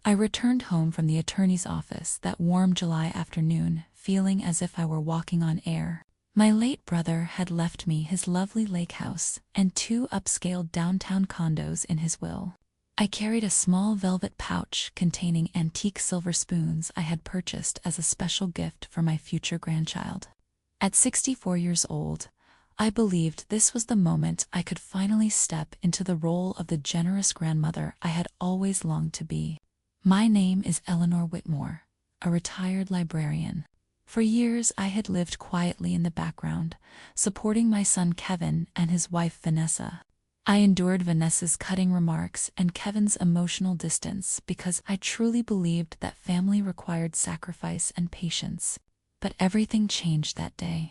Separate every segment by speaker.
Speaker 1: I returned home from the attorney's office that warm July afternoon, feeling as if I were walking on air. My late brother had left me his lovely lake house and 2 upscale downtown condos in his will. I carried a small velvet pouch containing antique silver spoons I had purchased as a special gift for my future grandchild. At 64 years old, I believed this was the moment I could finally step into the role of the generous grandmother I had always longed to be. My name is Eleanor Whitmore, a retired librarian. For years I had lived quietly in the background, supporting my son Kevin and his wife Vanessa. I endured Vanessa's cutting remarks and Kevin's emotional distance because I truly believed that family required sacrifice and patience. But everything changed that day.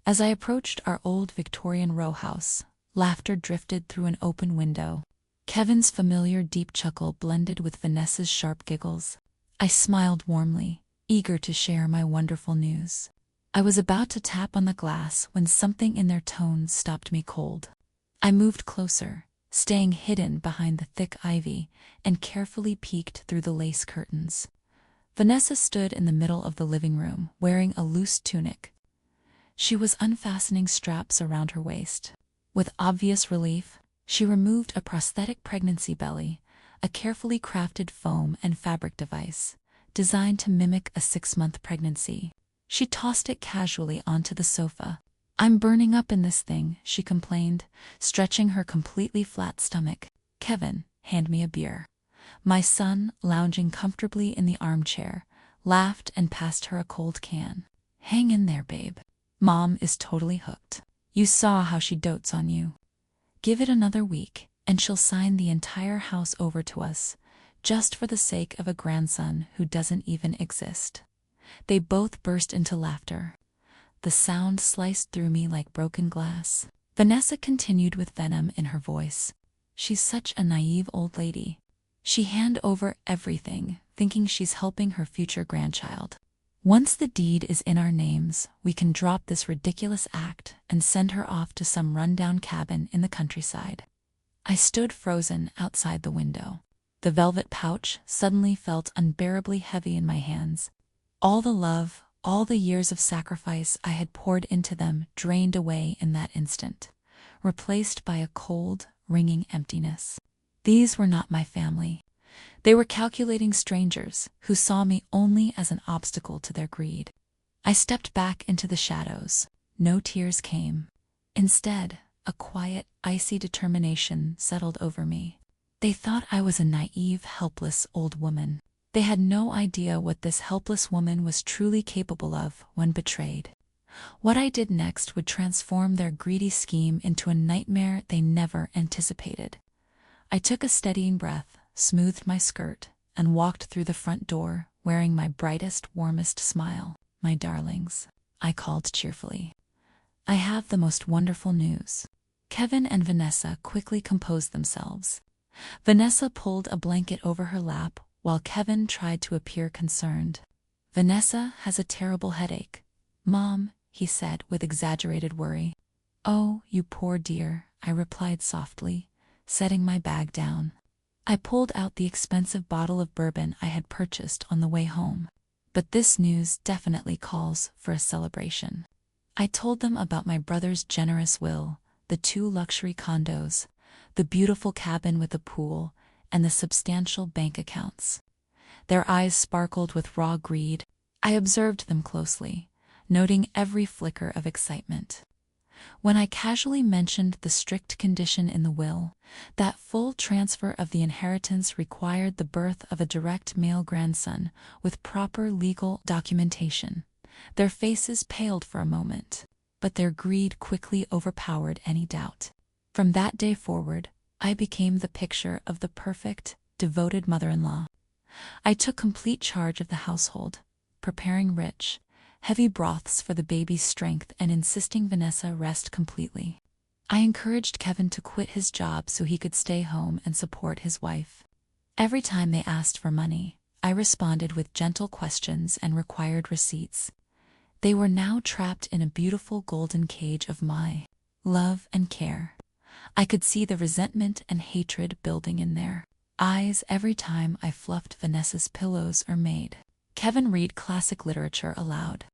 Speaker 1: As I approached our old Victorian row house, laughter drifted through an open window. Kevin's familiar deep chuckle blended with Vanessa's sharp giggles. I smiled warmly, eager to share my wonderful news. I was about to tap on the glass when something in their tones stopped me cold. I moved closer, staying hidden behind the thick ivy, and carefully peeked through the lace curtains. Vanessa stood in the middle of the living room, wearing a loose tunic. She was unfastening straps around her waist. With obvious relief, she removed a prosthetic pregnancy belly, a carefully crafted foam and fabric device, designed to mimic a 6-month pregnancy. She tossed it casually onto the sofa. "I'm burning up in this thing," she complained, stretching her completely flat stomach. "Kevin, hand me a beer." My son, lounging comfortably in the armchair, laughed and passed her a cold can. "Hang in there, babe. Mom is totally hooked. You saw how she dotes on you. Give it another week, and she'll sign the entire house over to us, just for the sake of a grandson who doesn't even exist." They both burst into laughter. The sound sliced through me like broken glass. Vanessa continued with venom in her voice. "She's such a naive old lady. She hand over everything, thinking she's helping her future grandchild. Once the deed is in our names, we can drop this ridiculous act and send her off to some rundown cabin in the countryside." I stood frozen outside the window. The velvet pouch suddenly felt unbearably heavy in my hands. All the love, all the years of sacrifice I had poured into them drained away in that instant, replaced by a cold, ringing emptiness. These were not my family. They were calculating strangers who saw me only as an obstacle to their greed. I stepped back into the shadows. No tears came. Instead, a quiet, icy determination settled over me. They thought I was a naive, helpless old woman. They had no idea what this helpless woman was truly capable of when betrayed. What I did next would transform their greedy scheme into a nightmare they never anticipated. I took a steadying breath, smoothed my skirt, and walked through the front door, wearing my brightest, warmest smile. "My darlings," I called cheerfully, "I have the most wonderful news." Kevin and Vanessa quickly composed themselves. Vanessa pulled a blanket over her lap, while Kevin tried to appear concerned. "Vanessa has a terrible headache, Mom," he said with exaggerated worry. "Oh, you poor dear," I replied softly, setting my bag down. I pulled out the expensive bottle of bourbon I had purchased on the way home. But this news definitely calls for a celebration. I told them about my brother's generous will, the 2 luxury condos, the beautiful cabin with a pool, and the substantial bank accounts. Their eyes sparkled with raw greed. I observed them closely, noting every flicker of excitement. When I casually mentioned the strict condition in the will, that full transfer of the inheritance required the birth of a direct male grandson with proper legal documentation, their faces paled for a moment, but their greed quickly overpowered any doubt. From that day forward, I became the picture of the perfect, devoted mother-in-law. I took complete charge of the household, preparing rich, heavy broths for the baby's strength and insisting Vanessa rest completely. I encouraged Kevin to quit his job so he could stay home and support his wife. Every time they asked for money, I responded with gentle questions and required receipts. They were now trapped in a beautiful golden cage of my love and care. I could see the resentment and hatred building in there. eyes every time I fluffed Vanessa's pillows or made Kevin read classic literature aloud.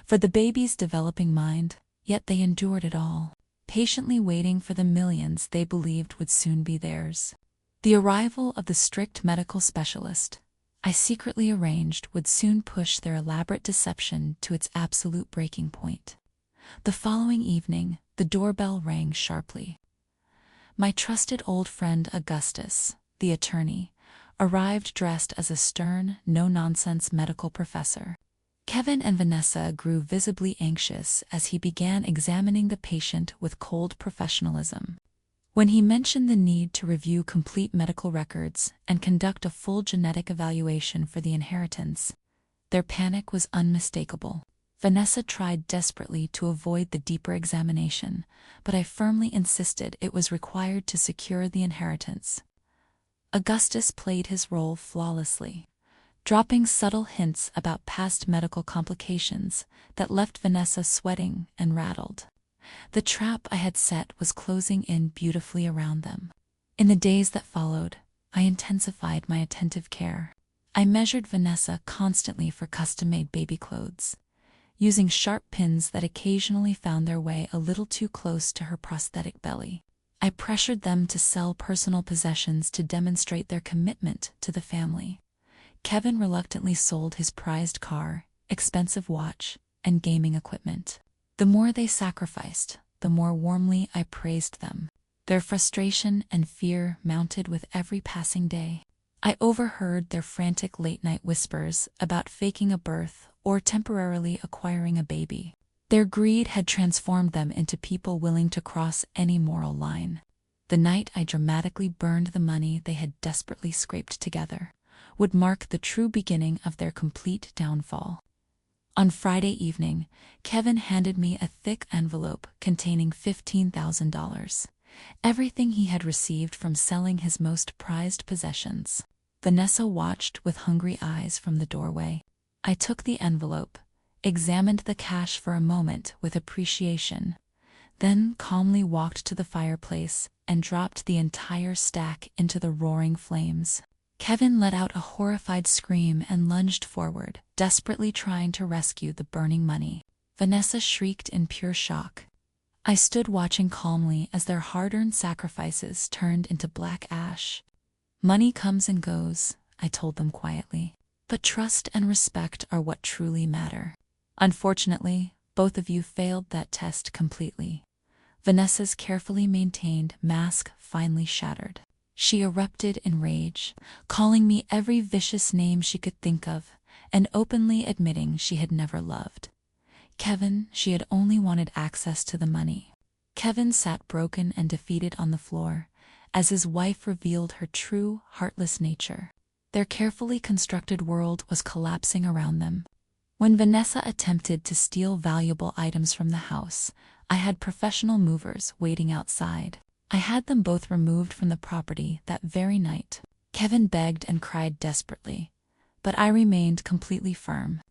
Speaker 1: For the baby's developing mind, yet they endured it all, patiently waiting for the millions they believed would soon be theirs. The arrival of the strict medical specialist I secretly arranged would soon push their elaborate deception to its absolute breaking point. The following evening, the doorbell rang sharply. My trusted old friend Augustus, the attorney, arrived dressed as a stern, no-nonsense medical professor. Kevin and Vanessa grew visibly anxious as he began examining the patient with cold professionalism. When he mentioned the need to review complete medical records and conduct a full genetic evaluation for the inheritance, their panic was unmistakable. Vanessa tried desperately to avoid the deeper examination, but I firmly insisted it was required to secure the inheritance. Augustus played his role flawlessly, dropping subtle hints about past medical complications that left Vanessa sweating and rattled. The trap I had set was closing in beautifully around them. In the days that followed, I intensified my attentive care. I measured Vanessa constantly for custom-made baby clothes, using sharp pins that occasionally found their way a little too close to her prosthetic belly. I pressured them to sell personal possessions to demonstrate their commitment to the family. Kevin reluctantly sold his prized car, expensive watch, and gaming equipment. The more they sacrificed, the more warmly I praised them. Their frustration and fear mounted with every passing day. I overheard their frantic late-night whispers about faking a birth or temporarily acquiring a baby. Their greed had transformed them into people willing to cross any moral line. The night I dramatically burned the money they had desperately scraped together would mark the true beginning of their complete downfall. On Friday evening, Kevin handed me a thick envelope containing $15,000, everything he had received from selling his most prized possessions. Vanessa watched with hungry eyes from the doorway. I took the envelope, examined the cash for a moment with appreciation, then calmly walked to the fireplace and dropped the entire stack into the roaring flames. Kevin let out a horrified scream and lunged forward, desperately trying to rescue the burning money. Vanessa shrieked in pure shock. I stood watching calmly as their hard-earned sacrifices turned into black ash. Money comes and goes, I told them quietly, but trust and respect are what truly matter. Unfortunately, both of you failed that test completely. Vanessa's carefully maintained mask finally shattered. She erupted in rage, calling me every vicious name she could think of, and openly admitting she had never loved Kevin. She had only wanted access to the money. Kevin sat broken and defeated on the floor, as his wife revealed her true, heartless nature. Their carefully constructed world was collapsing around them. When Vanessa attempted to steal valuable items from the house, I had professional movers waiting outside. I had them both removed from the property that very night. Kevin begged and cried desperately, but I remained completely firm.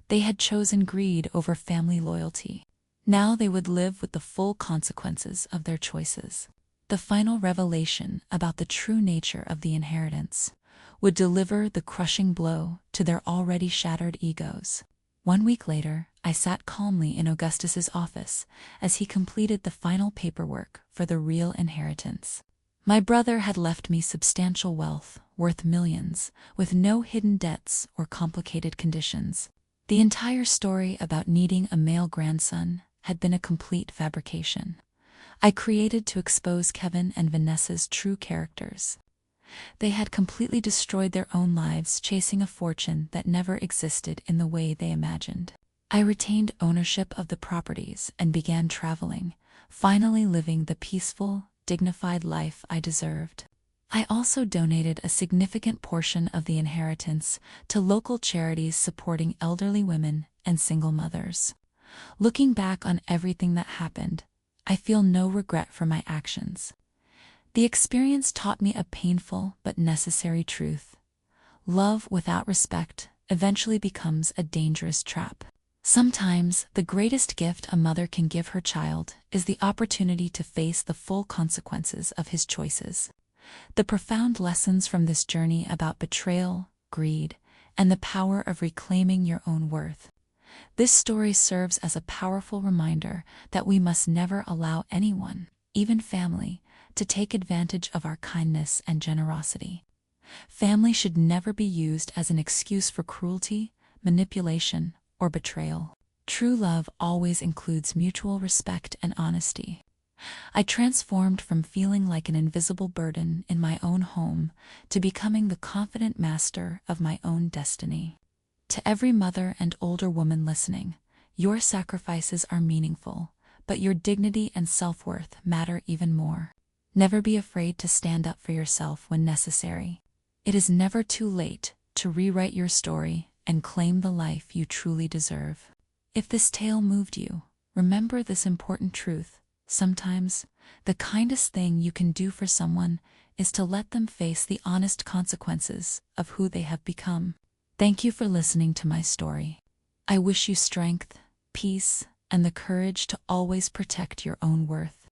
Speaker 1: They had chosen greed over family loyalty. Now they would live with the full consequences of their choices. The final revelation about the true nature of the inheritance would deliver the crushing blow to their already shattered egos. 1 week later, I sat calmly in Augustus's office as he completed the final paperwork for the real inheritance. My brother had left me substantial wealth, worth millions, with no hidden debts or complicated conditions. The entire story about needing a male grandson had been a complete fabrication. I created to expose Kevin and Vanessa's true characters. They had completely destroyed their own lives chasing a fortune that never existed in the way they imagined. I retained ownership of the properties and began traveling, finally living the peaceful, dignified life I deserved. I also donated a significant portion of the inheritance to local charities supporting elderly women and single mothers. Looking back on everything that happened, I feel no regret for my actions. The experience taught me a painful but necessary truth. Love without respect eventually becomes a dangerous trap. Sometimes, the greatest gift a mother can give her child is the opportunity to face the full consequences of his choices. The profound lessons from this journey about betrayal, greed, and the power of reclaiming your own worth. This story serves as a powerful reminder that we must never allow anyone, even family, to take advantage of our kindness and generosity. Family should never be used as an excuse for cruelty, manipulation, or betrayal. True love always includes mutual respect and honesty. I transformed from feeling like an invisible burden in my own home to becoming the confident master of my own destiny. To every mother and older woman listening, your sacrifices are meaningful, but your dignity and self-worth matter even more. Never be afraid to stand up for yourself when necessary. It is never too late to rewrite your story and claim the life you truly deserve. If this tale moved you, remember this important truth. Sometimes, the kindest thing you can do for someone is to let them face the honest consequences of who they have become. Thank you for listening to my story. I wish you strength, peace, and the courage to always protect your own worth.